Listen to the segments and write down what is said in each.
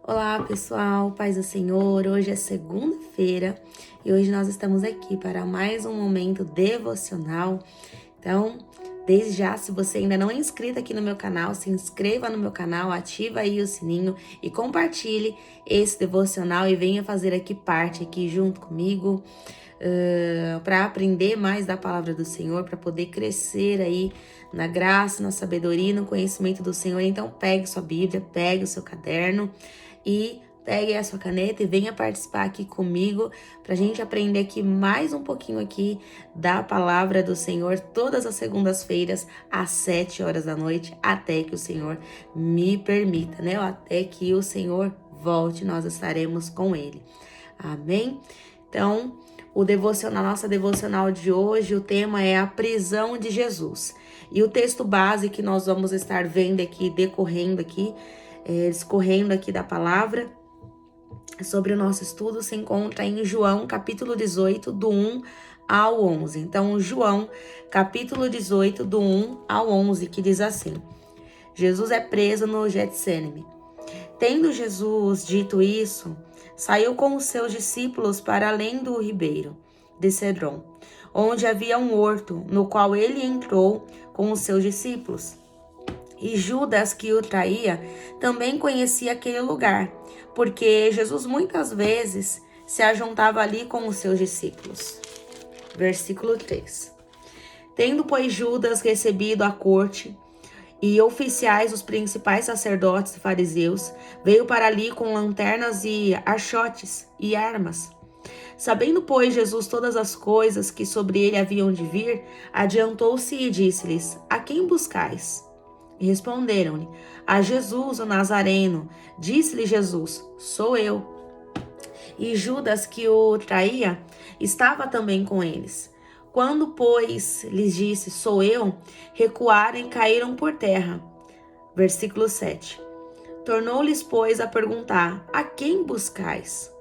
Olá pessoal, paz do Senhor. Hoje é segunda-feira e hoje nós estamos aqui para mais um momento devocional. Então, desde já, se você ainda não é inscrito aqui no meu canal, se inscreva no meu canal, ativa aí o sininho e compartilhe esse devocional e venha fazer aqui parte aqui junto comigo para aprender mais da palavra do Senhor, para poder crescer aí na graça, na sabedoria e no conhecimento do Senhor. Então, pegue sua Bíblia, pegue o seu caderno e pegue a sua caneta e venha participar aqui comigo para a gente aprender aqui mais um pouquinho aqui da palavra do Senhor todas as segundas-feiras às 7 horas da noite, até que o Senhor me permita, né? Até que o Senhor volte, nós estaremos com Ele. Amém? Então, nossa devocional de hoje, o tema é a prisão de Jesus. E o texto base que nós vamos estar vendo aqui, discorrendo aqui da palavra, sobre o nosso estudo, se encontra em João, capítulo 18, do 1 ao 11. Então, João, capítulo 18, do 1 ao 11, que diz assim: Jesus é preso no Getsêmani. Tendo Jesus dito isso, saiu com os seus discípulos para além do ribeiro de Cedron, onde havia um horto, no qual ele entrou com os seus discípulos. E Judas, que o traía, também conhecia aquele lugar, porque Jesus muitas vezes se ajuntava ali com os seus discípulos. Versículo 3. Tendo, pois, Judas recebido a corte e oficiais dos principais sacerdotes e fariseus, veio para ali com lanternas e archotes e armas. Sabendo, pois, Jesus todas as coisas que sobre ele haviam de vir, adiantou-se e disse-lhes: A quem buscais? E responderam-lhe: A Jesus, o Nazareno. Disse-lhe Jesus: Sou eu. E Judas, que o traía, estava também com eles. Quando, pois, lhes disse: Sou eu, recuaram e caíram por terra. Versículo 7. Tornou-lhes, pois, a perguntar: A quem buscais?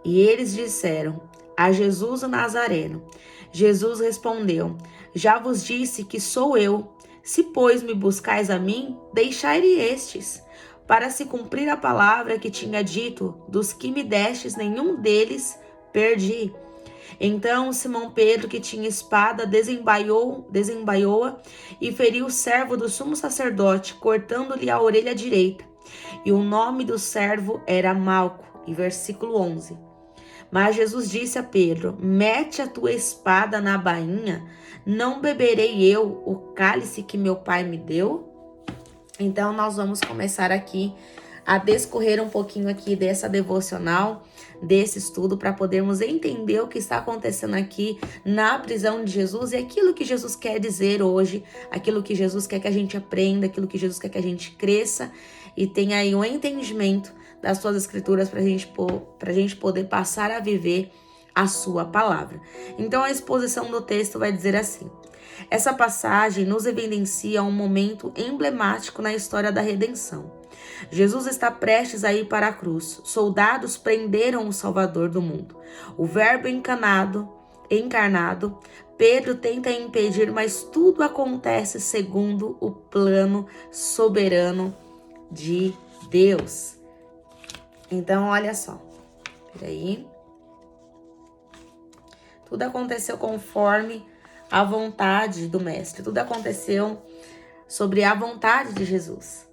E eles disseram: A Jesus o Nazareno. Jesus respondeu: Já vos disse que sou eu. Se, pois, me buscais a mim, deixai-lhe estes, para se cumprir a palavra que tinha dito: Dos que me destes, nenhum deles perdi. Então Simão Pedro, que tinha espada, desembaiou-a e feriu o servo do sumo sacerdote, cortando-lhe a orelha direita. E o nome do servo era Malco. E versículo 11. Mas Jesus disse a Pedro: Mete a tua espada na bainha, não beberei eu o cálice que meu pai me deu? Então nós vamos começar aqui a discorrer um pouquinho aqui dessa devocional, desse estudo, para podermos entender o que está acontecendo aqui na prisão de Jesus e aquilo que Jesus quer dizer hoje, aquilo que Jesus quer que a gente aprenda, aquilo que Jesus quer que a gente cresça e tenha aí um entendimento das suas escrituras para a gente poder passar a viver a sua palavra. Então a exposição do texto vai dizer assim: essa passagem nos evidencia um momento emblemático na história da redenção. Jesus está prestes a ir para a cruz. Soldados prenderam o Salvador do mundo. O Verbo encarnado, Pedro tenta impedir, mas tudo acontece segundo o plano soberano de Deus. Então, olha só. Peraí. Tudo aconteceu conforme a vontade do Mestre. Tudo aconteceu sobre a vontade de Jesus,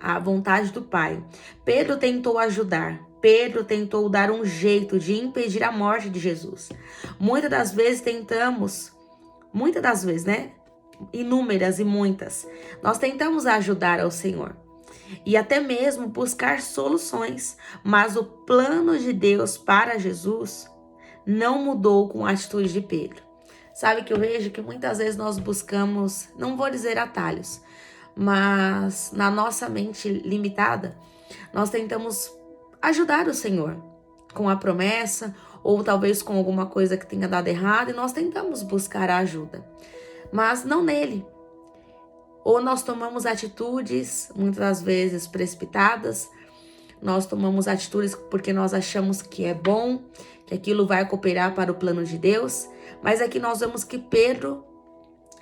a vontade do Pai. Pedro tentou ajudar. Pedro tentou dar um jeito de impedir a morte de Jesus. Muitas das vezes, né? Inúmeras e muitas, nós tentamos ajudar ao Senhor e até mesmo buscar soluções, mas o plano de Deus para Jesus não mudou com a atitude de Pedro. Sabe que eu vejo que muitas vezes nós buscamos, não vou dizer atalhos, mas na nossa mente limitada, nós tentamos ajudar o Senhor com a promessa ou talvez com alguma coisa que tenha dado errado e nós tentamos buscar a ajuda, mas não nele. Ou nós tomamos atitudes, muitas das vezes precipitadas, nós tomamos atitudes porque nós achamos que é bom, que aquilo vai cooperar para o plano de Deus, mas aqui nós vemos que Pedro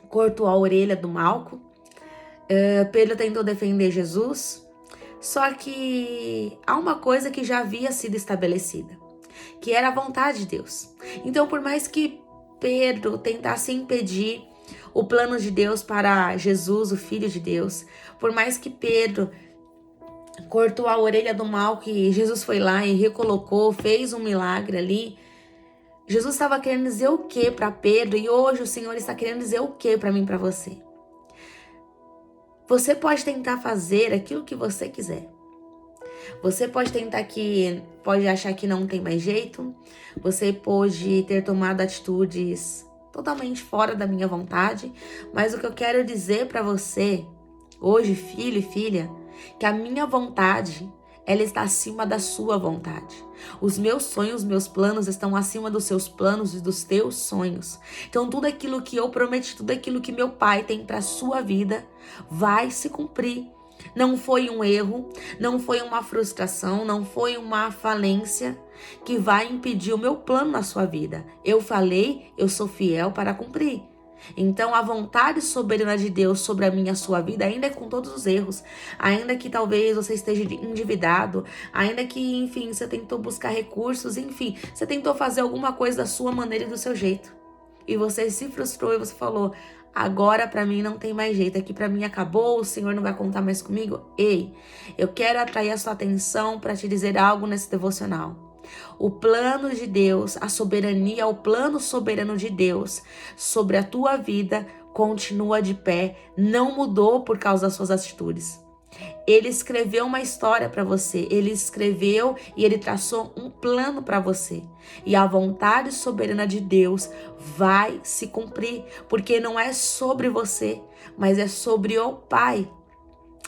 cortou a orelha do Malco. Pedro tentou defender Jesus, Só que há uma coisa que já havia sido estabelecida, que era a vontade de Deus. Então, por mais que Pedro tentasse impedir o plano de Deus para Jesus, o Filho de Deus, por mais que Pedro cortou a orelha do mal, que Jesus foi lá e recolocou, fez um milagre ali, Jesus estava querendo dizer o que para Pedro? E hoje o Senhor está querendo dizer o que para mim e para você? Você pode tentar fazer aquilo que você quiser. Você pode pode achar que não tem mais jeito. Você pode ter tomado atitudes totalmente fora da minha vontade. Mas o que eu quero dizer para você hoje, filho e filha, que a minha vontade, ela está acima da sua vontade. Os meus sonhos, meus planos estão acima dos seus planos e dos teus sonhos. Então tudo aquilo que eu prometi, tudo aquilo que meu Pai tem para sua vida, vai se cumprir. Não foi um erro, não foi uma frustração, não foi uma falência que vai impedir o meu plano na sua vida. Eu falei, eu sou fiel para cumprir. Então, a vontade soberana de Deus sobre a minha, sua vida, ainda com todos os erros, ainda que talvez você esteja endividado, ainda que, enfim, você tentou buscar recursos, enfim, você tentou fazer alguma coisa da sua maneira e do seu jeito. E você se frustrou e você falou, agora pra mim não tem mais jeito, aqui pra mim acabou, o Senhor não vai contar mais comigo. Ei, eu quero atrair a sua atenção para te dizer algo nesse devocional. O plano de Deus, a soberania, o plano soberano de Deus sobre a tua vida continua de pé, não mudou por causa das suas atitudes. Ele escreveu uma história para você, ele escreveu e ele traçou um plano para você. E a vontade soberana de Deus vai se cumprir, porque não é sobre você, mas é sobre o Pai.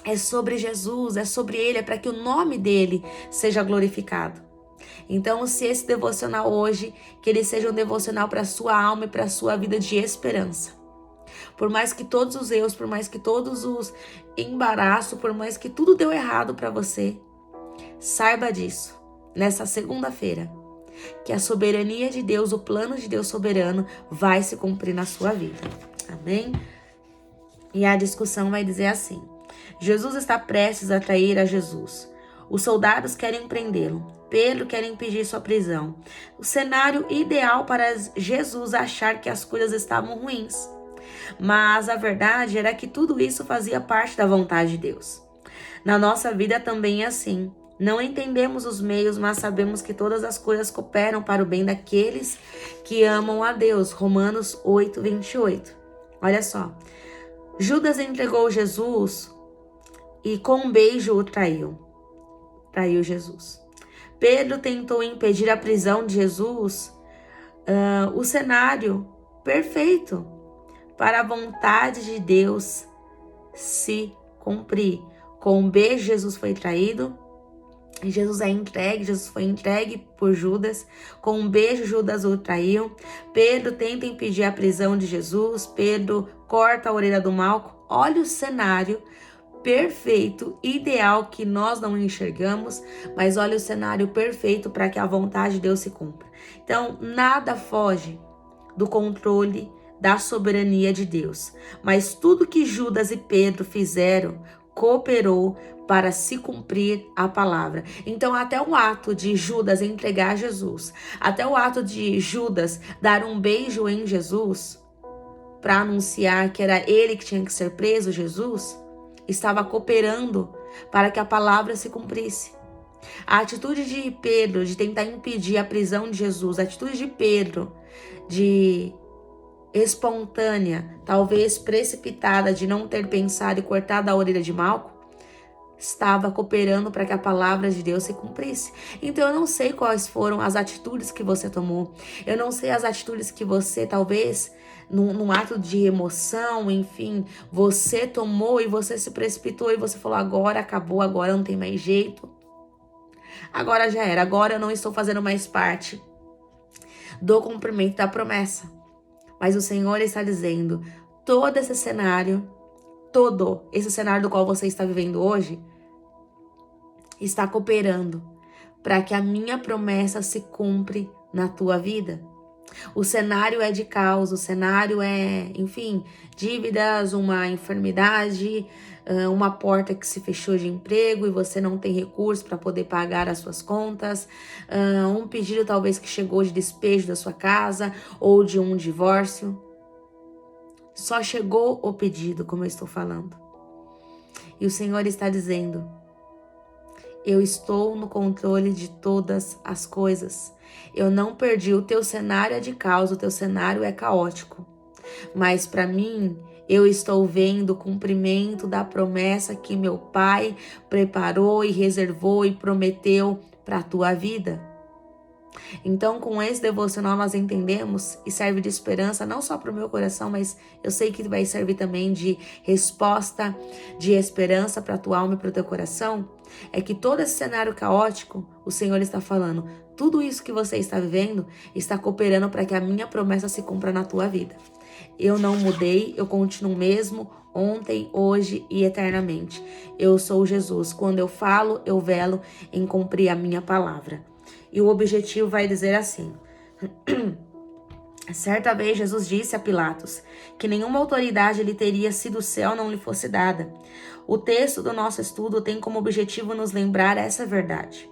É sobre Jesus, é sobre Ele, é para que o nome dele seja glorificado. Então, se esse devocional hoje, que ele seja um devocional para a sua alma e para a sua vida de esperança. Por mais que todos os erros, por mais que todos os embaraços, por mais que tudo deu errado para você, saiba disso, nessa segunda-feira, que a soberania de Deus, o plano de Deus soberano vai se cumprir na sua vida. Amém? E a discussão vai dizer assim: Jesus está prestes a trair a Jesus. Os soldados querem prendê-lo. Pedro quer impedir sua prisão. O cenário ideal para Jesus achar que as coisas estavam ruins. Mas a verdade era que tudo isso fazia parte da vontade de Deus. Na nossa vida também é assim. Não entendemos os meios, mas sabemos que todas as coisas cooperam para o bem daqueles que amam a Deus. Romanos 8, 28. Olha só. Judas entregou Jesus e com um beijo o traiu. Traiu Jesus. Pedro tentou impedir a prisão de Jesus. O cenário perfeito para a vontade de Deus se cumprir. Com um beijo, Jesus foi traído. Jesus foi entregue por Judas. Com um beijo, Judas o traiu. Pedro tenta impedir a prisão de Jesus. Pedro corta a orelha do mal. Olha o cenário perfeito, ideal, que nós não enxergamos, mas olha o cenário perfeito para que a vontade de Deus se cumpra. Então, nada foge do controle da soberania de Deus, mas tudo que Judas e Pedro fizeram cooperou para se cumprir a palavra. Então, até o ato de Judas entregar Jesus, até o ato de Judas dar um beijo em Jesus para anunciar que era ele que tinha que ser preso, Jesus, estava cooperando para que a palavra se cumprisse. A atitude de Pedro de tentar impedir a prisão de Jesus, a atitude de Pedro de espontânea, talvez precipitada, de não ter pensado e cortado a orelha de Malco, estava cooperando para que a palavra de Deus se cumprisse. Então eu não sei quais foram as atitudes que você tomou, eu não sei as atitudes que você talvez num ato de emoção, enfim, você tomou e você se precipitou e você falou, agora acabou, agora não tem mais jeito, agora já era, agora eu não estou fazendo mais parte do cumprimento da promessa. Mas o Senhor está dizendo, todo esse cenário do qual você está vivendo hoje, está cooperando para que a minha promessa se cumpra na tua vida. O cenário é de caos, o cenário é, enfim, dívidas, uma enfermidade, uma porta que se fechou de emprego e você não tem recurso para poder pagar as suas contas, um pedido talvez que chegou de despejo da sua casa ou de um divórcio. Só chegou o pedido, como eu estou falando. E o Senhor está dizendo: eu estou no controle de todas as coisas. Eu não perdi. O teu cenário é de caos, o teu cenário é caótico. Mas para mim, eu estou vendo o cumprimento da promessa que meu Pai preparou e reservou e prometeu para a tua vida. Então, com esse devocional, nós entendemos e serve de esperança, não só para o meu coração, mas eu sei que vai servir também de resposta, de esperança para a tua alma e para o teu coração. É que todo esse cenário caótico, o Senhor está falando, tudo isso que você está vivendo está cooperando para que a minha promessa se cumpra na tua vida. Eu não mudei, eu continuo mesmo, ontem, hoje e eternamente. Eu sou Jesus. Quando eu falo, eu velo em cumprir a minha palavra. E o objetivo vai dizer assim: certa vez Jesus disse a Pilatos que nenhuma autoridade lhe teria se do céu não lhe fosse dada. O texto do nosso estudo tem como objetivo nos lembrar essa verdade.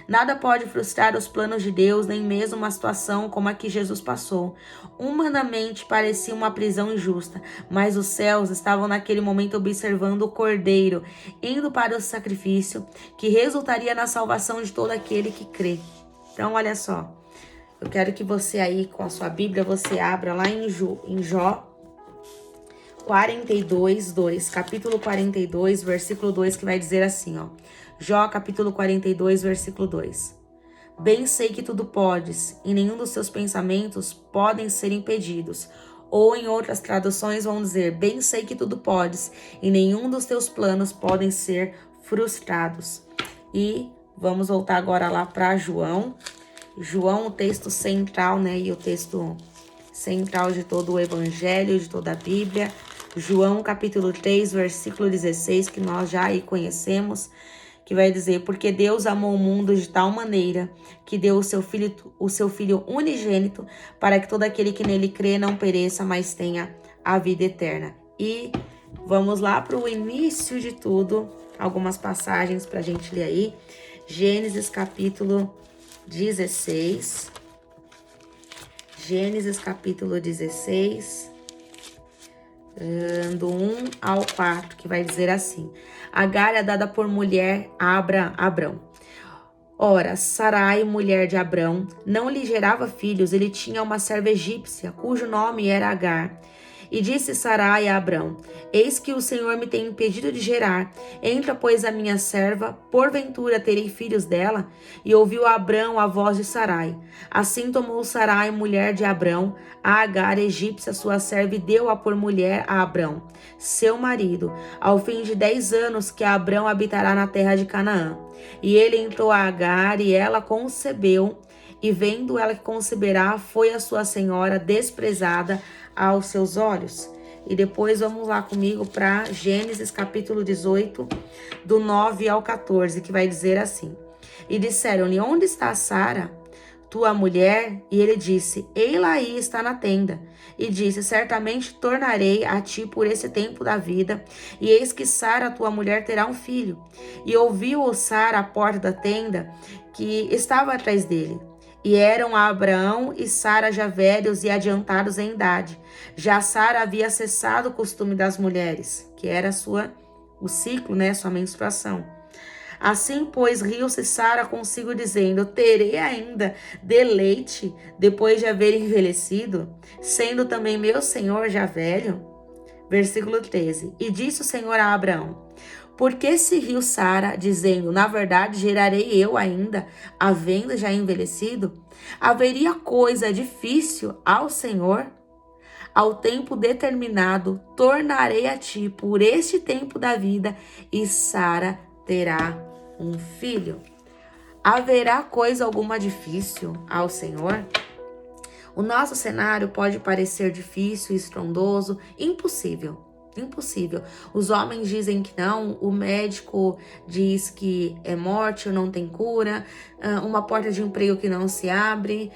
Nada pode frustrar os planos de Deus, nem mesmo uma situação como a que Jesus passou. Humanamente parecia uma prisão injusta, mas os céus estavam naquele momento observando o Cordeiro, indo para o sacrifício, que resultaria na salvação de todo aquele que crê. Então, olha só, eu quero que você aí, com a sua Bíblia, você abra lá em Jó 42, 2, capítulo 42, versículo 2, que vai dizer assim, ó. Jó, capítulo 42, versículo 2. Bem sei que tudo podes, e nenhum dos seus pensamentos podem ser impedidos. Ou em outras traduções vão dizer, bem sei que tudo podes, e nenhum dos teus planos podem ser frustrados. E vamos voltar agora lá para João. João, o texto central, né? E o texto central de todo o Evangelho, de toda a Bíblia. João, capítulo 3, versículo 16, que nós já aí conhecemos, que vai dizer, porque Deus amou o mundo de tal maneira que deu o seu filho unigênito, para que todo aquele que nele crê não pereça, mas tenha a vida eterna. E vamos lá para o início de tudo, algumas passagens para a gente ler aí. Gênesis capítulo 16. Gênesis capítulo 16. Do 1 ao 4, que vai dizer assim: Agar é dada por mulher a Abrão. Ora, Sarai, mulher de Abrão, não lhe gerava filhos, ele tinha uma serva egípcia, cujo nome era Agar. E disse Sarai a Abrão: Eis que o Senhor me tem impedido de gerar. Entra, pois, a minha serva, porventura terei filhos dela? E ouviu Abrão a voz de Sarai. Assim tomou Sarai, mulher de Abrão, a Agar, egípcia, sua serva, e deu-a por mulher a Abrão, seu marido, ao fim de 10 anos que Abrão habitará na terra de Canaã. E ele entrou a Agar, e ela concebeu, e vendo ela que conceberá, foi a sua senhora desprezada aos seus olhos. E depois vamos lá comigo para Gênesis capítulo 18, do 9 ao 14, que vai dizer assim: E disseram-lhe, onde está Sara, tua mulher? E ele disse, ei-la aí está na tenda. E disse, certamente tornarei a ti por esse tempo da vida, e eis que Sara, tua mulher, terá um filho. E ouviu Sara à porta da tenda, que estava atrás dele. E eram Abraão e Sara já velhos e adiantados em idade. Já Sara havia cessado o costume das mulheres, que era o ciclo, né, sua menstruação. Assim, pois, riu-se Sara consigo, dizendo, terei ainda deleite depois de haver envelhecido, sendo também meu senhor já velho? Versículo 13. E disse o Senhor a Abraão, por que se riu Sara, dizendo, na verdade, gerarei eu ainda, havendo já envelhecido? Haveria coisa difícil ao Senhor? Ao tempo determinado, tornarei a ti por este tempo da vida, e Sara terá um filho. Haverá coisa alguma difícil ao Senhor? O nosso cenário pode parecer difícil, estrondoso, impossível, Impossível. Os homens dizem que não, o médico diz que é morte ou não tem cura, uma porta de emprego que não se abre,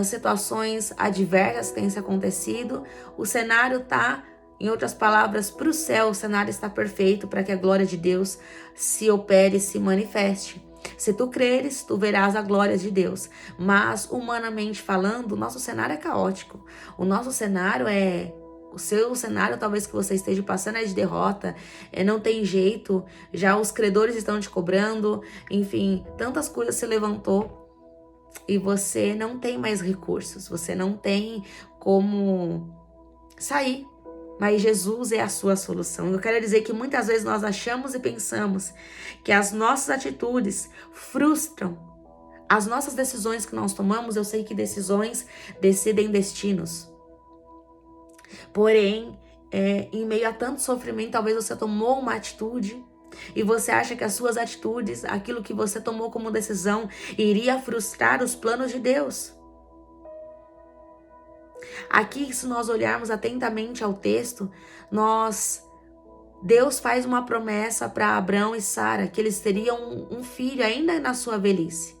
situações adversas têm se acontecido. O cenário tá, em outras palavras, para o céu, o cenário está perfeito para que a glória de Deus se opere e se manifeste. Se tu creres, tu verás a glória de Deus. Mas, humanamente falando, o nosso cenário é caótico. O nosso cenário o seu cenário, talvez que você esteja passando, é de derrota, não tem jeito, já os credores estão te cobrando, enfim, tantas coisas se levantou e você não tem mais recursos, você não tem como sair. Mas Jesus é a sua solução. Eu quero dizer que muitas vezes nós achamos e pensamos que as nossas atitudes frustram as nossas decisões que nós tomamos. Eu sei que decisões decidem destinos. Porém, em meio a tanto sofrimento, talvez você tomou uma atitude e você acha que as suas atitudes, aquilo que você tomou como decisão, iria frustrar os planos de Deus. Aqui, se nós olharmos atentamente ao texto, Deus faz uma promessa para Abrão e Sara, que eles teriam um filho ainda na sua velhice.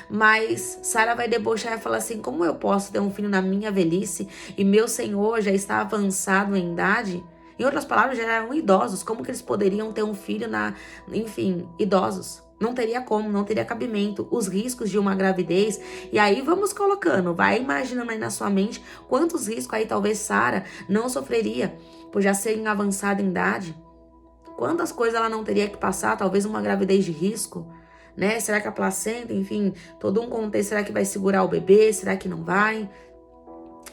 Mas Sara vai debochar e falar assim: como eu posso ter um filho na minha velhice e meu senhor já está avançado em idade? Em outras palavras, já eram idosos. Como que eles poderiam ter um filho enfim, idosos? Não teria como, não teria cabimento. Os riscos de uma gravidez. E aí vamos colocando, vai imaginando aí na sua mente quantos riscos aí talvez Sara não sofreria por já ser avançada em idade. Quantas coisas ela não teria que passar, talvez uma gravidez de risco, né? Será que a placenta, enfim, todo um contexto, será que vai segurar o bebê? Será que não vai?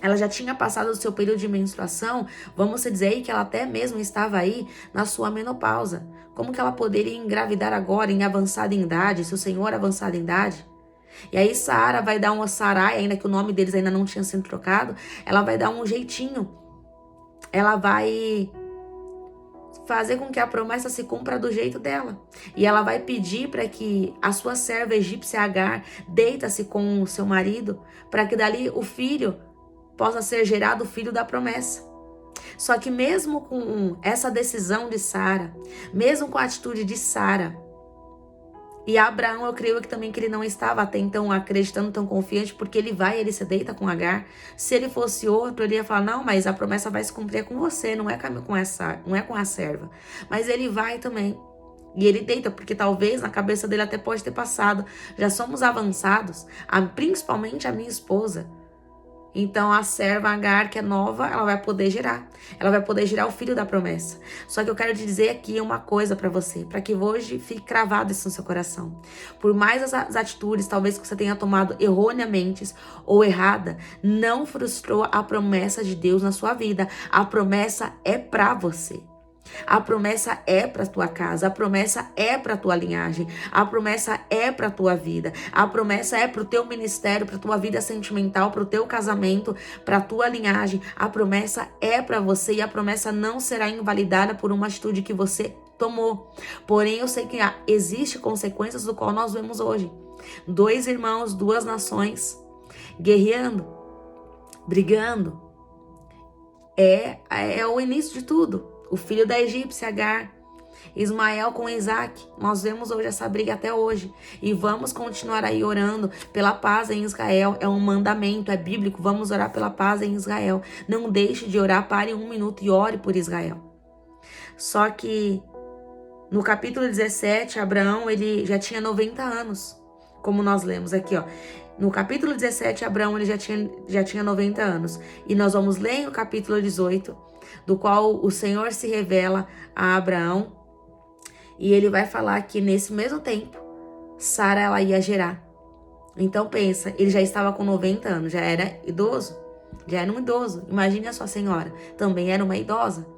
Ela já tinha passado o seu período de menstruação, vamos dizer aí que ela até mesmo estava aí na sua menopausa. Como que ela poderia engravidar agora em avançada idade, se o Senhor avançada em idade? E aí Sara vai dar uma Sarai, ainda que o nome deles ainda não tinha sido trocado, ela vai dar um jeitinho. Ela vai fazer com que a promessa se cumpra do jeito dela. E ela vai pedir para que a sua serva egípcia Agar deita-se com o seu marido, para que dali o filho possa ser gerado, o filho da promessa. Só que mesmo com essa decisão de Sara, mesmo com a atitude de Sara, e Abraão, eu creio que também que ele não estava até então acreditando tão confiante, porque ele se deita com Agar. Se ele fosse outro, ele ia falar: não, mas a promessa vai se cumprir com você, não é com a serva. Mas ele vai também. E ele deita, porque talvez na cabeça dele até pode ter passado: já somos avançados, principalmente a minha esposa. Então a serva Agar, que é nova, ela vai poder gerar. Ela vai poder gerar o filho da promessa. Só que eu quero te dizer aqui uma coisa para você, para que hoje fique cravado isso no seu coração. Por mais as atitudes, talvez que você tenha tomado erroneamente ou errada, não frustrou a promessa de Deus na sua vida. A promessa é para você. A promessa é para tua casa, a promessa é para tua linhagem, a promessa é para tua vida, a promessa é para o teu ministério, para tua vida sentimental, para o teu casamento, para tua linhagem. A promessa é para você e a promessa não será invalidada por uma atitude que você tomou. Porém, eu sei que existe consequências do qual nós vemos hoje. 2 irmãos, 2 nações guerreando, brigando. É o início de tudo. O filho da egípcia, Agar, Ismael com Isaac. Nós vemos hoje essa briga até hoje. E vamos continuar aí orando pela paz em Israel. É um mandamento, é bíblico. Vamos orar pela paz em Israel. Não deixe de orar, pare 1 minuto e ore por Israel. Só que no capítulo 17, Abraão, ele já tinha 90 anos. Como nós lemos aqui, ó. No capítulo 17, Abraão ele já tinha 90 anos. E nós vamos ler o capítulo 18, do qual o Senhor se revela a Abraão. E ele vai falar que nesse mesmo tempo, Sara ela ia gerar. Então pensa, ele já estava com 90 anos, já era idoso. Já era um idoso. Imagine a sua senhora, também era uma idosa.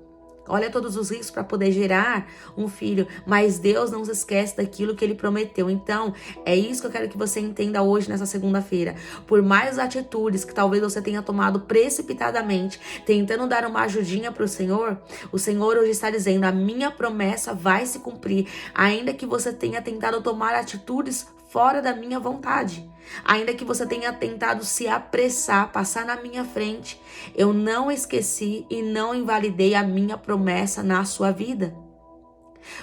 Olha todos os riscos para poder gerar um filho. Mas Deus não se esquece daquilo que Ele prometeu. Então, é isso que eu quero que você entenda hoje, nessa segunda-feira. Por mais atitudes que talvez você tenha tomado precipitadamente, tentando dar uma ajudinha para o Senhor hoje está dizendo: a minha promessa vai se cumprir. Ainda que você tenha tentado tomar atitudes fora da minha vontade. Ainda que você tenha tentado se apressar, passar na minha frente, eu não esqueci e não invalidei a minha promessa na sua vida.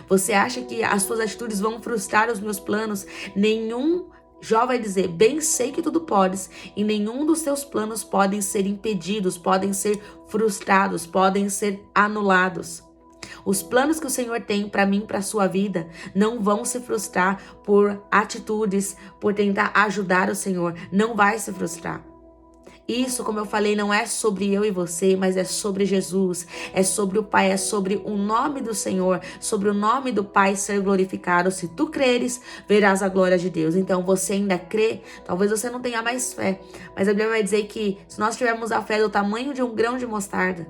Você acha que as suas atitudes vão frustrar os meus planos? Jó vai dizer, bem sei que tudo podes, e nenhum dos seus planos podem ser impedidos, podem ser frustrados, podem ser anulados. Os planos que o Senhor tem para mim, para a sua vida, não vão se frustrar por atitudes, por tentar ajudar o Senhor. Não vai se frustrar. Isso, como eu falei, não é sobre eu e você, mas é sobre Jesus, é sobre o Pai, é sobre o nome do Senhor, sobre o nome do Pai ser glorificado. Se tu creres, verás a glória de Deus. Então você ainda crê? Talvez você não tenha mais fé, mas a Bíblia vai dizer que se nós tivermos a fé do tamanho de um grão de mostarda,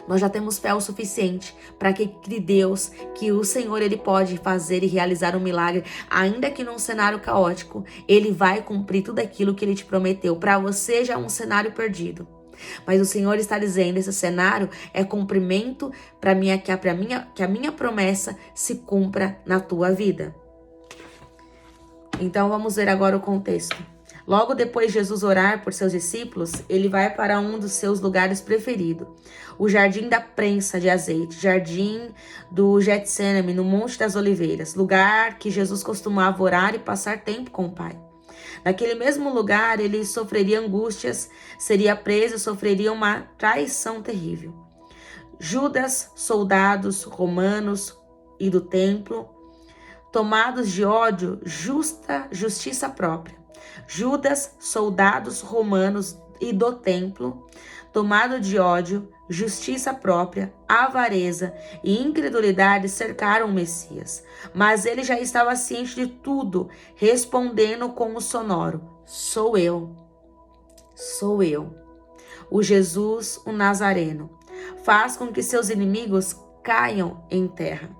nós já temos fé o suficiente para que Deus, que o Senhor, Ele pode fazer e realizar um milagre, ainda que num cenário caótico, Ele vai cumprir tudo aquilo que Ele te prometeu. Para você já é um cenário perdido, mas o Senhor está dizendo, esse cenário é cumprimento para que a minha promessa se cumpra na tua vida. Então vamos ver agora o contexto. Logo depois de Jesus orar por seus discípulos, ele vai para um dos seus lugares preferidos, o Jardim da Prensa de Azeite, Jardim do Getsêmani, no Monte das Oliveiras, lugar que Jesus costumava orar e passar tempo com o Pai. Naquele mesmo lugar, ele sofreria angústias, seria preso e sofreria uma traição terrível. Judas, soldados romanos e do templo, tomados de ódio, justiça própria. Judas, soldados romanos e do templo, tomado de ódio, justiça própria, avareza e incredulidade cercaram o Messias. Mas ele já estava ciente de tudo, respondendo com o sonoro: sou eu, o Jesus, o Nazareno. Faz com que seus inimigos caiam em terra.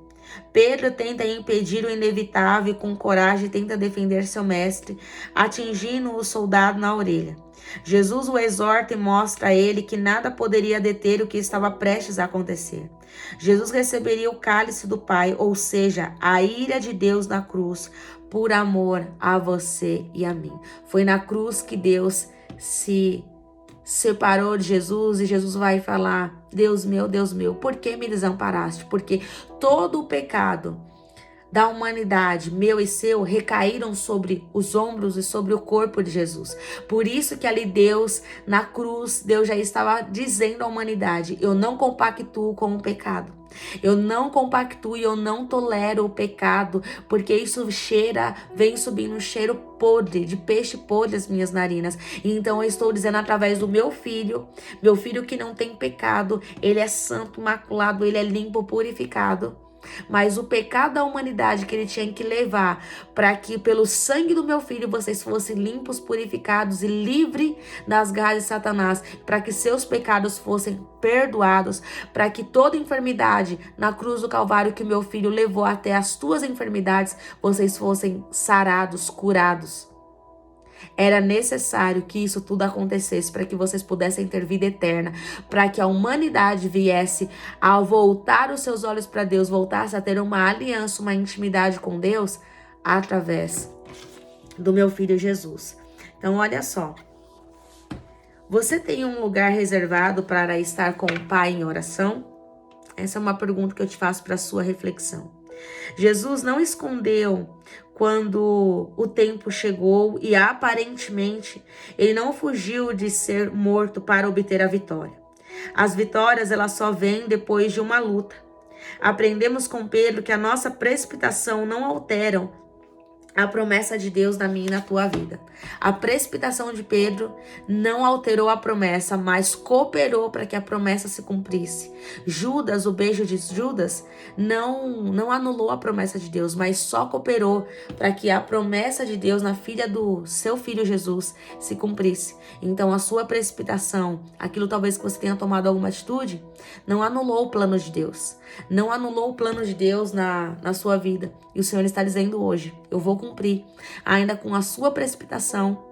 Pedro tenta impedir o inevitável e com coragem tenta defender seu mestre, atingindo o soldado na orelha. Jesus o exorta e mostra a ele que nada poderia deter o que estava prestes a acontecer. Jesus receberia o cálice do Pai, ou seja, a ira de Deus na cruz, por amor a você e a mim. Foi na cruz que Deus se separou de Jesus e Jesus vai falar: Deus meu, por que me desamparaste? Porque todo o pecado da humanidade, meu e seu, recaíram sobre os ombros e sobre o corpo de Jesus. Por isso que ali Deus, na cruz, Deus já estava dizendo à humanidade: eu não compactuo com o pecado. Eu não compactuo e eu não tolero o pecado, porque isso vem subindo um cheiro podre, de peixe podre às minhas narinas. E então eu estou dizendo através do meu filho que não tem pecado, ele é santo, imaculado, ele é limpo, purificado. Mas o pecado da humanidade que ele tinha que levar para que pelo sangue do meu filho vocês fossem limpos, purificados e livres das garras de Satanás, para que seus pecados fossem perdoados, para que toda enfermidade na cruz do Calvário que meu filho levou até as tuas enfermidades, vocês fossem sarados, curados. Era necessário que isso tudo acontecesse para que vocês pudessem ter vida eterna, para que a humanidade viesse a voltar os seus olhos para Deus, voltasse a ter uma aliança, uma intimidade com Deus através do meu filho Jesus. Então, olha só. Você tem um lugar reservado para estar com o Pai em oração? Essa é uma pergunta que eu te faço para a sua reflexão. Jesus não escondeu quando o tempo chegou e aparentemente ele não fugiu de ser morto para obter a vitória. As vitórias elas só vêm depois de uma luta. Aprendemos com Pedro que a nossa precipitação não alteram a promessa de Deus na minha e na tua vida. A precipitação de Pedro não alterou a promessa, mas cooperou para que a promessa se cumprisse. Judas, o beijo de Judas, não anulou a promessa de Deus, mas só cooperou para que a promessa de Deus na filha do seu filho Jesus se cumprisse. Então a sua precipitação, aquilo talvez que você tenha tomado alguma atitude, não anulou o plano de Deus. Não anulou o plano de Deus na sua vida. E o Senhor está dizendo hoje: eu vou cumprir, ainda com a sua precipitação,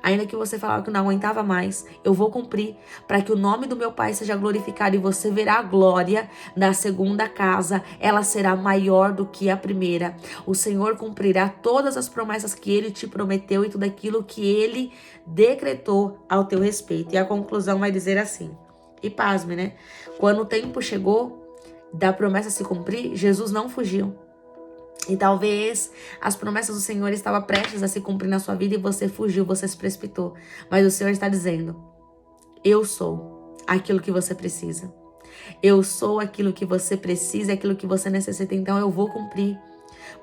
Ainda que você falava que não aguentava mais, eu vou cumprir para que o nome do meu Pai seja glorificado e você verá a glória da segunda casa. Ela será maior do que a primeira. O Senhor cumprirá todas as promessas que Ele te prometeu e tudo aquilo que Ele decretou ao teu respeito. E a conclusão vai dizer assim. E pasme, né? Quando o tempo chegou da promessa se cumprir, Jesus não fugiu. E talvez as promessas do Senhor estavam prestes a se cumprir na sua vida e você fugiu, você se precipitou. Mas o Senhor está dizendo, eu sou aquilo que você precisa. Eu sou aquilo que você precisa, aquilo que você necessita, então eu vou cumprir.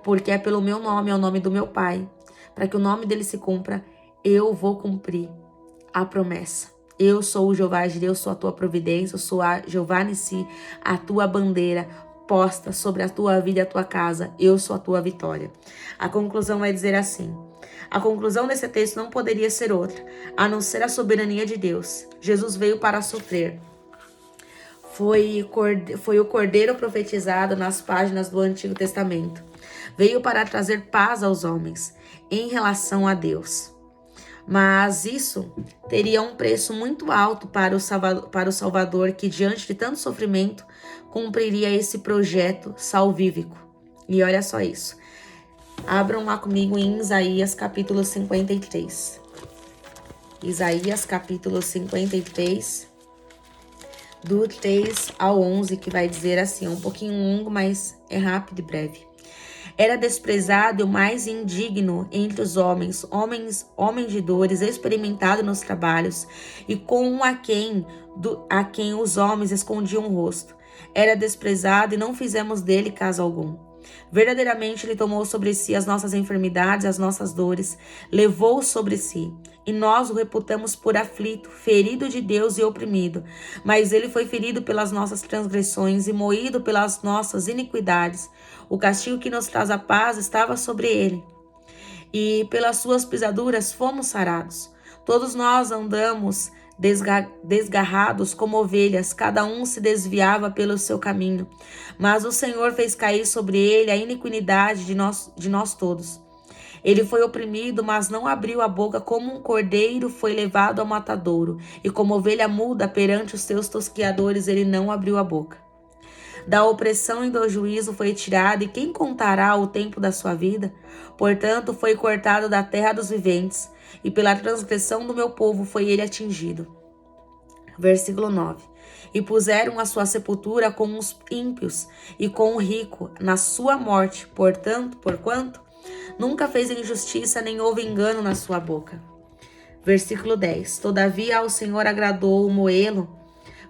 Porque é pelo meu nome, é o nome do meu Pai. Para que o nome dele se cumpra, eu vou cumprir a promessa. Eu sou o Jeová de Deus, sou a tua providência, eu sou a Jeová Nissi, a tua bandeira posta sobre a tua vida e a tua casa. Eu sou a tua vitória. A conclusão vai dizer assim. A conclusão desse texto não poderia ser outra, a não ser a soberania de Deus. Jesus veio para sofrer. Foi o Cordeiro profetizado nas páginas do Antigo Testamento. Veio para trazer paz aos homens em relação a Deus. Mas isso teria um preço muito alto para o Salvador, que diante de tanto sofrimento, cumpriria esse projeto salvífico. E olha só isso. Abram lá comigo em Isaías capítulo 53. Isaías capítulo 53, do 3 ao 11, que vai dizer assim, um pouquinho longo, mas é rápido e breve. Era desprezado e o mais indigno entre os homens, homem de dores, experimentado nos trabalhos, e com a quem os homens escondiam o rosto. Era desprezado e não fizemos dele caso algum. Verdadeiramente ele tomou sobre si as nossas enfermidades, as nossas dores, levou sobre si, e nós o reputamos por aflito, ferido de Deus e oprimido. Mas ele foi ferido pelas nossas transgressões e moído pelas nossas iniquidades. O castigo que nos traz a paz estava sobre ele, e pelas suas pisaduras fomos sarados. Todos nós andamos desgarrados como ovelhas, cada um se desviava pelo seu caminho. Mas o Senhor fez cair sobre ele a iniquidade de nós todos. Ele foi oprimido, mas não abriu a boca, como um cordeiro foi levado ao matadouro, e como ovelha muda perante os seus tosquiadores, ele não abriu a boca. Da opressão e do juízo foi tirado, e quem contará o tempo da sua vida? Portanto, foi cortado da terra dos viventes, e pela transgressão do meu povo foi ele atingido. Versículo 9. E puseram a sua sepultura com os ímpios, e com o rico, na sua morte, porquanto nunca fez injustiça, nem houve engano na sua boca. Versículo 10. Todavia ao Senhor agradou moê-lo,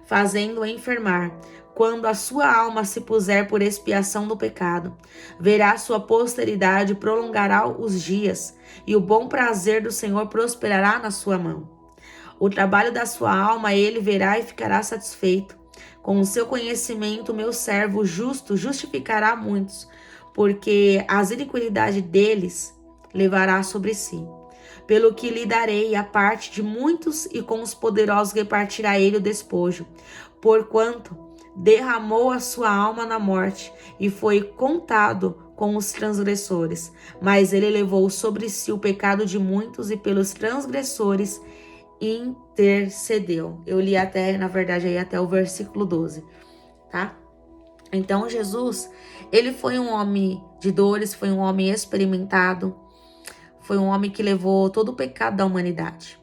fazendo-o enfermar. Quando a sua alma se puser por expiação do pecado, verá sua posteridade, prolongará os dias, e o bom prazer do Senhor prosperará na sua mão. O trabalho da sua alma ele verá e ficará satisfeito. Com o seu conhecimento, meu servo justo justificará muitos, porque as iniquidades deles levará sobre si. Pelo que lhe darei a parte de muitos, e com os poderosos repartirá ele o despojo. Porquanto derramou a sua alma na morte, e foi contado com os transgressores. Mas ele levou sobre si o pecado de muitos, e pelos transgressores intercedeu. Eu li até, na verdade, aí até o versículo 12, tá? Então, Jesus, ele foi um homem de dores, foi um homem experimentado, foi um homem que levou todo o pecado da humanidade.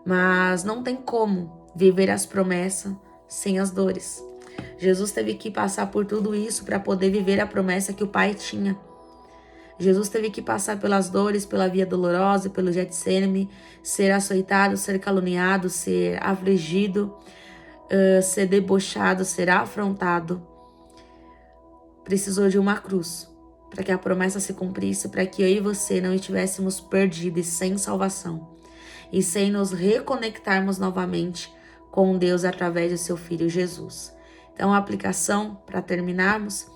Mas não tem como viver as promessas sem as dores. Jesus teve que passar por tudo isso para poder viver a promessa que o Pai tinha. Jesus teve que passar pelas dores, pela via dolorosa, pelo Getsêmani, ser açoitado, ser caluniado, ser afligido, ser debochado, ser afrontado. Precisou de uma cruz para que a promessa se cumprisse, para que eu e você não estivéssemos perdidos e sem salvação, e sem nos reconectarmos novamente com Deus através de seu Filho Jesus. Então, a aplicação, para terminarmos: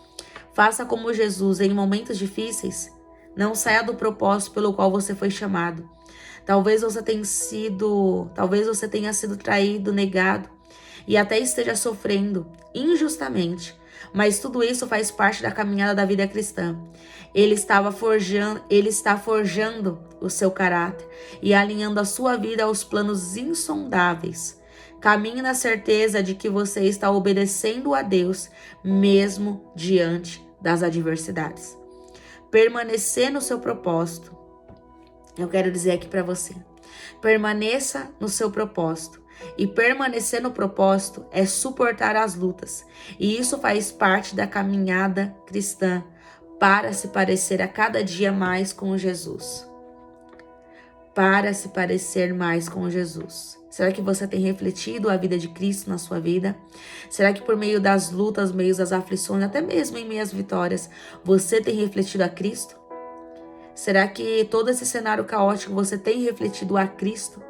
faça como Jesus em momentos difíceis. Não saia do propósito pelo qual você foi chamado. Talvez você tenha sido traído, negado, e até esteja sofrendo injustamente. Mas tudo isso faz parte da caminhada da vida cristã. Ele está forjando o seu caráter e alinhando a sua vida aos planos insondáveis. Caminhe na certeza de que você está obedecendo a Deus, mesmo diante das adversidades. Permanecer no seu propósito. Eu quero dizer aqui para você. Permaneça no seu propósito. E permanecer no propósito é suportar as lutas. E isso faz parte da caminhada cristã para se parecer a cada dia mais com Jesus. Para se parecer mais com Jesus. Será que você tem refletido a vida de Cristo na sua vida? Será que por meio das lutas, meio das aflições, até mesmo em meio às vitórias, você tem refletido a Cristo? Será que todo esse cenário caótico você tem refletido a Cristo?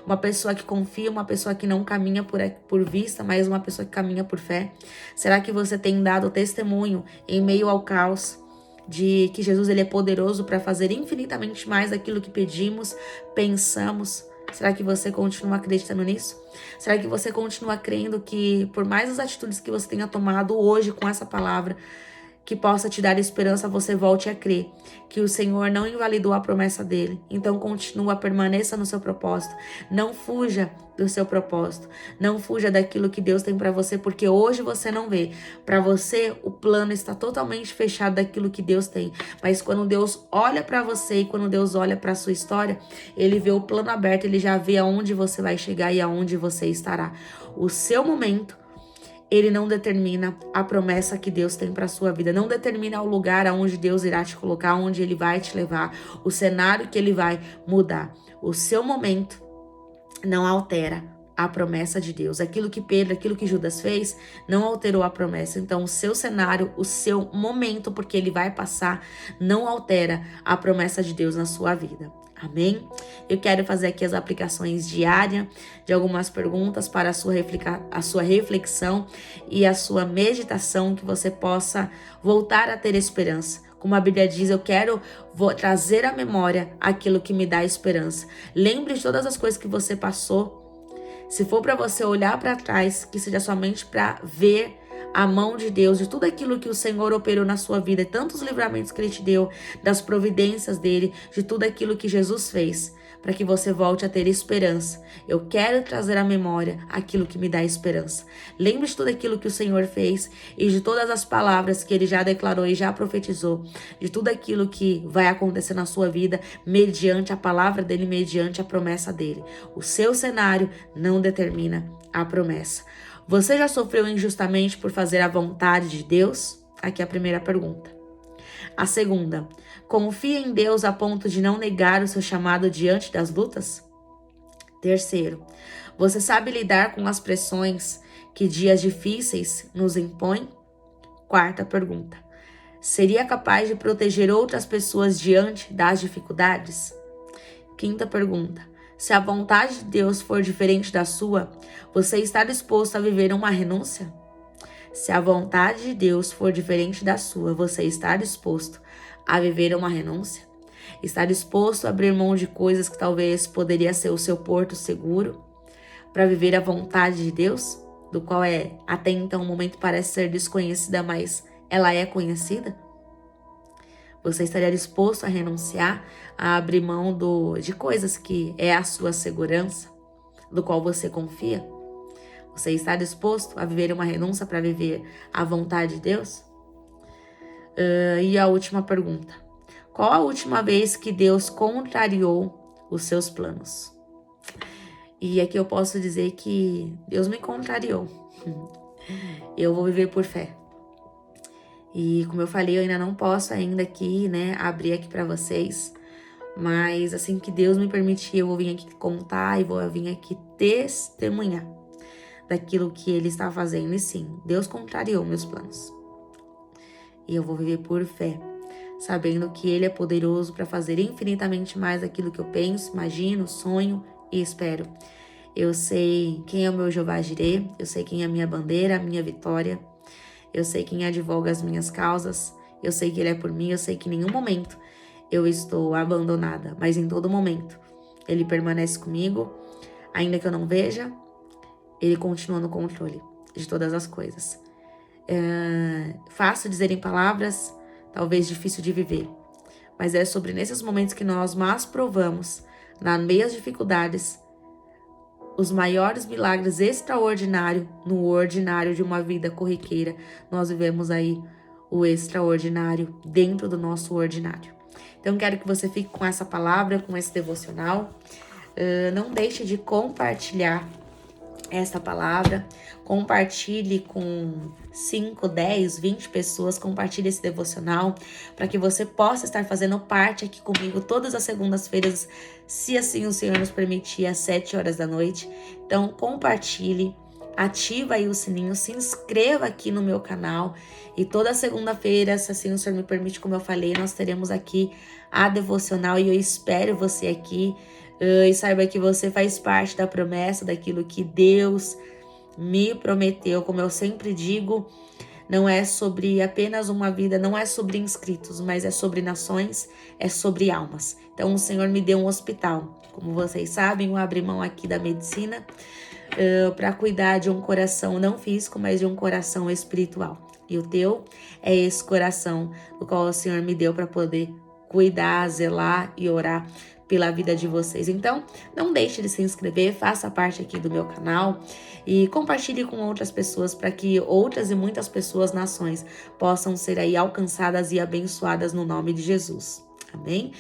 Uma pessoa que confia, uma pessoa que não caminha por vista, mas uma pessoa que caminha por fé? Será que você tem dado testemunho em meio ao caos de que Jesus ele é poderoso para fazer infinitamente mais daquilo que pedimos, pensamos? Será que você continua acreditando nisso? Será que você continua crendo que por mais as atitudes que você tenha tomado hoje com essa palavra, que possa te dar esperança, você volte a crer que o Senhor não invalidou a promessa dele. Então continua, permaneça no seu propósito. Não fuja do seu propósito. Não fuja daquilo que Deus tem para você, porque hoje você não vê. Para você, o plano está totalmente fechado daquilo que Deus tem. Mas quando Deus olha para você e quando Deus olha para a sua história, ele vê o plano aberto, ele já vê aonde você vai chegar e aonde você estará. O seu momento, ele não determina a promessa que Deus tem para sua vida. Não determina o lugar aonde Deus irá te colocar, onde Ele vai te levar, o cenário que Ele vai mudar. O seu momento não altera a promessa de Deus. Aquilo que Pedro, aquilo que Judas fez, não alterou a promessa. Então, o seu cenário, o seu momento, porque ele vai passar, não altera a promessa de Deus na sua vida. Amém? Eu quero fazer aqui as aplicações diárias de algumas perguntas para a sua reflexão e a sua meditação, que você possa voltar a ter esperança. Como a Bíblia diz, eu quero trazer à memória aquilo que me dá esperança. Lembre de todas as coisas que você passou. Se for para você olhar para trás, que seja somente para ver a mão de Deus, de tudo aquilo que o Senhor operou na sua vida, tantos livramentos que Ele te deu, das providências dEle, de tudo aquilo que Jesus fez, para que você volte a ter esperança. Eu quero trazer à memória aquilo que me dá esperança. Lembre de tudo aquilo que o Senhor fez e de todas as palavras que Ele já declarou e já profetizou, de tudo aquilo que vai acontecer na sua vida, mediante a palavra dEle, mediante a promessa dEle. O seu cenário não determina a promessa. Você já sofreu injustamente por fazer a vontade de Deus? Aqui é a primeira pergunta. A segunda, confia em Deus a ponto de não negar o seu chamado diante das lutas? Terceiro, você sabe lidar com as pressões que dias difíceis nos impõem? Quarta pergunta, seria capaz de proteger outras pessoas diante das dificuldades? Quinta pergunta, se a vontade de Deus for diferente da sua, você está disposto a viver uma renúncia? Se a vontade de Deus for diferente da sua, você está disposto a viver uma renúncia? Está disposto a abrir mão de coisas que talvez poderia ser o seu porto seguro para viver a vontade de Deus, do qual até então o momento parece ser desconhecida, mas ela é conhecida? Você estaria disposto a renunciar, a abrir mão de coisas que é a sua segurança, do qual você confia? Você está disposto a viver uma renúncia para viver a vontade de Deus? E a última pergunta. Qual a última vez que Deus contrariou os seus planos? E aqui eu posso dizer que Deus me contrariou. Eu vou viver por fé. E como eu falei, eu ainda não posso ainda aqui, abrir aqui para vocês. Mas assim que Deus me permitir, eu vou vir aqui contar e vou vir aqui testemunhar daquilo que Ele está fazendo. E sim, Deus contrariou meus planos. E eu vou viver por fé, sabendo que Ele é poderoso para fazer infinitamente mais daquilo que eu penso, imagino, sonho e espero. Eu sei quem é o meu Jeová Jirê, eu sei quem é a minha bandeira, a minha vitória. Eu sei quem advoga as minhas causas, eu sei que Ele é por mim, eu sei que em nenhum momento eu estou abandonada, mas em todo momento Ele permanece comigo, ainda que eu não veja, Ele continua no controle de todas as coisas. fácil dizer em palavras, talvez difícil de viver. Mas é sobre nesses momentos que nós mais provamos, nas meias dificuldades, os maiores milagres extraordinários no ordinário de uma vida corriqueira. Nós vivemos aí o extraordinário dentro do nosso ordinário. Então, quero que você fique com essa palavra, com esse devocional. Não deixe de compartilhar essa palavra. Compartilhe com 5, 10, 20 pessoas. Compartilhe esse devocional para que você possa estar fazendo parte aqui comigo todas as segundas-feiras, se assim o Senhor nos permitir, às 7 horas da noite. Então, compartilhe. Ativa aí o sininho, se inscreva aqui no meu canal e toda segunda-feira, se assim o Senhor me permite, como eu falei, nós teremos aqui a devocional e eu espero você aqui e saiba que você faz parte da promessa, daquilo que Deus me prometeu. Como eu sempre digo, não é sobre apenas uma vida, não é sobre inscritos, mas é sobre nações, é sobre almas. Então o Senhor me deu um hospital, como vocês sabem, eu abri mão aqui da medicina para cuidar de um coração não físico, mas de um coração espiritual. E o teu é esse coração do qual o Senhor me deu para poder cuidar, zelar e orar pela vida de vocês. Então, não deixe de se inscrever, faça parte aqui do meu canal e compartilhe com outras pessoas para que outras e muitas pessoas, nações, possam ser aí alcançadas e abençoadas no nome de Jesus. Amém?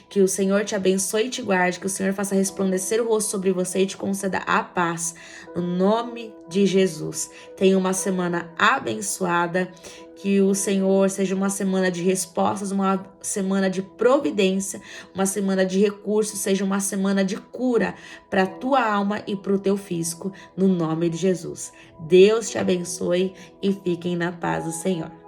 Que o Senhor te abençoe e te guarde, que o Senhor faça resplandecer o rosto sobre você e te conceda a paz, no nome de Jesus. Tenha uma semana abençoada, que o Senhor seja uma semana de respostas, uma semana de providência, uma semana de recursos, seja uma semana de cura para a tua alma e para o teu físico, no nome de Jesus. Deus te abençoe e fiquem na paz do Senhor.